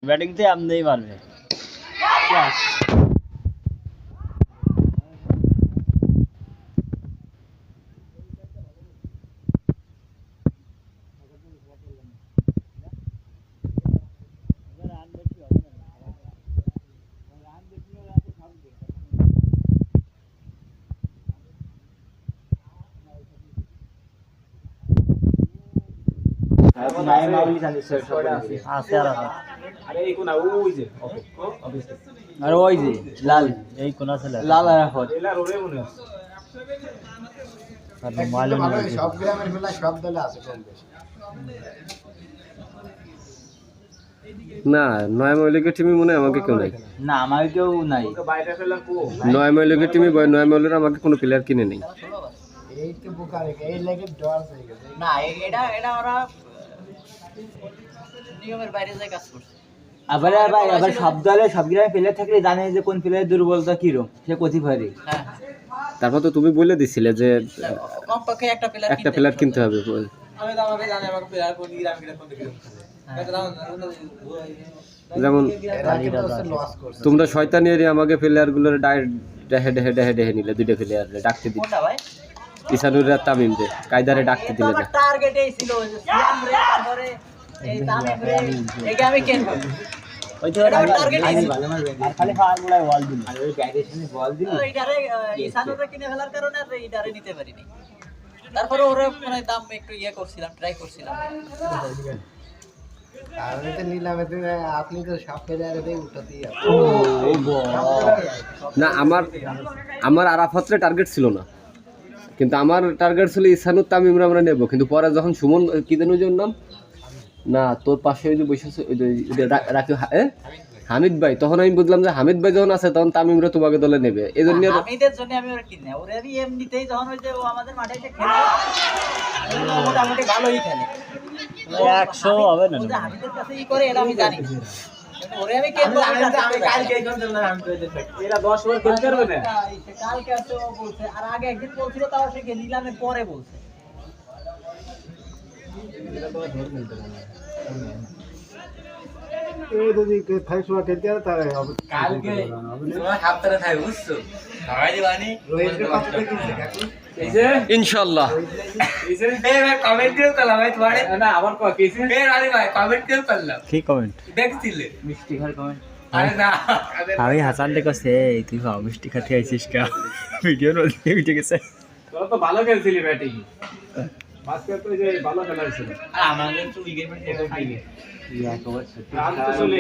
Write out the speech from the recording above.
batting তে আমনেই মারবে আর ওই যে লাল এই কোন আছে লাল আর হট সব গ্রামের মেলা সব দলে আছে কম বেশি না 9 মৌলিকের টিমে মনে হয় আমাকে কেউ নাই না আমাকে কেউ নাই 9 মৌলিকের টিমে 9 মৌলের আমাকে কোনো প্লেয়ার কিনে নেই এই তো বুকারে এই লাগে ডর হয়ে গেছে না এটা ওরা নিয়মের বাইরে যায় কাজ করছে আবার সব দলে সব গ্রামে প্লেয়ার থাকলে জানে যে কোন প্লেয়ারের দুর্বলতা কিরকম সে কোথায় পারে হ্যাঁ তারপর তো তুমি বলে দিছিলে যে কমপক্ষে একটা প্লেয়ার কিনতে হবে আমি তো আমাকে জানি আমাকে প্লেয়ার কোন গ্রাম কোন যেমন লস করছে তোমরা শয়তানি এরিয়া আমাকে প্লেয়ারগুলোর হেডে নিলে দুইটা প্লেয়ার ডাকতে দিলে কোনটা ভাই ইসানুর আর তামিম দে কায়দারে ডাকতে দিলে না টার্গেটেই ছিল যে সিয়াম রে তারপরে এই তামিম রে একে আমি কেনবো ওই তো টার্গেট আর খালি ফাউল গুলাই বল দিল আর ওই ব্যাটিংয়ে বল দিল এইটারে ইসানুরে কিনে ফেলার কারণে আর এইটারে নিতে পারিনি তারপরে ওরে মানে দাম একটু করছিলাম ট্রাই করছিলাম আমি তো নিলামে তুমি আপনি তো সব প্লেয়ারে দিয়ে উঠাতেই না আমার আরাফাতরে টার্গেট ছিল না কিন্তু আমার টার্গেট ছিল ইসানুর তামিমরা আমরা নেব কিন্তু পরে যখন সুমন কি যেন ওর নাম না তোর পাশে ওই যে বসেছে ওই যে রাখি হামিদ ভাই তখন আমি বুঝলাম যে হামিদ ভাই যখন আছে তখন তামিমরা তোমাকে দলে নেবে এই জন্য হামিদের জন্য আমি ওরে কিনে ওরেরই এমনিতেই যখন ওই যে ও আমাদের মাঠে এসে খেলে মোটামুটি ভালোই খেলে 100 হবে না হামিদের কাছে ই করে এটা আমি জানি ওরে আমি কেনবো আমি কালকে এরা 10 ওভার খেলতে পারবে না কালকে আসছে ও বলছে আর আগে একদিন বলছিল তাও সে নিলামের পরে বলছে এই যদি ফাইসওয়া খেতে আর তারে কালকে তোমার হাতরে থাই বুঝছো সবাই দিবানি রোহিতের কথা দেখিস কাকু ইনশাআল্লাহ ভাই কমেন্ট দিও কালা ভাই তোমারে না আবার কইছে আরে ভাই কমেন্ট দিও করলাম কি কমেন্ট দেখছিলে মিষ্টি খার কমেন্ট আরে না আমি হাসান দেখো সে তুই ভাও মিষ্টি খাতে আইছিস কা ভিডিও নদী উঠে গেছে তোরা তো ভালো খেলছিলি ব্যাটিং আজকে তো যে ভালো খেলা হয়েছিল আর আমাদের তো উইকেট পেয়ে খাইনি ইয়া কভার রান তো চলে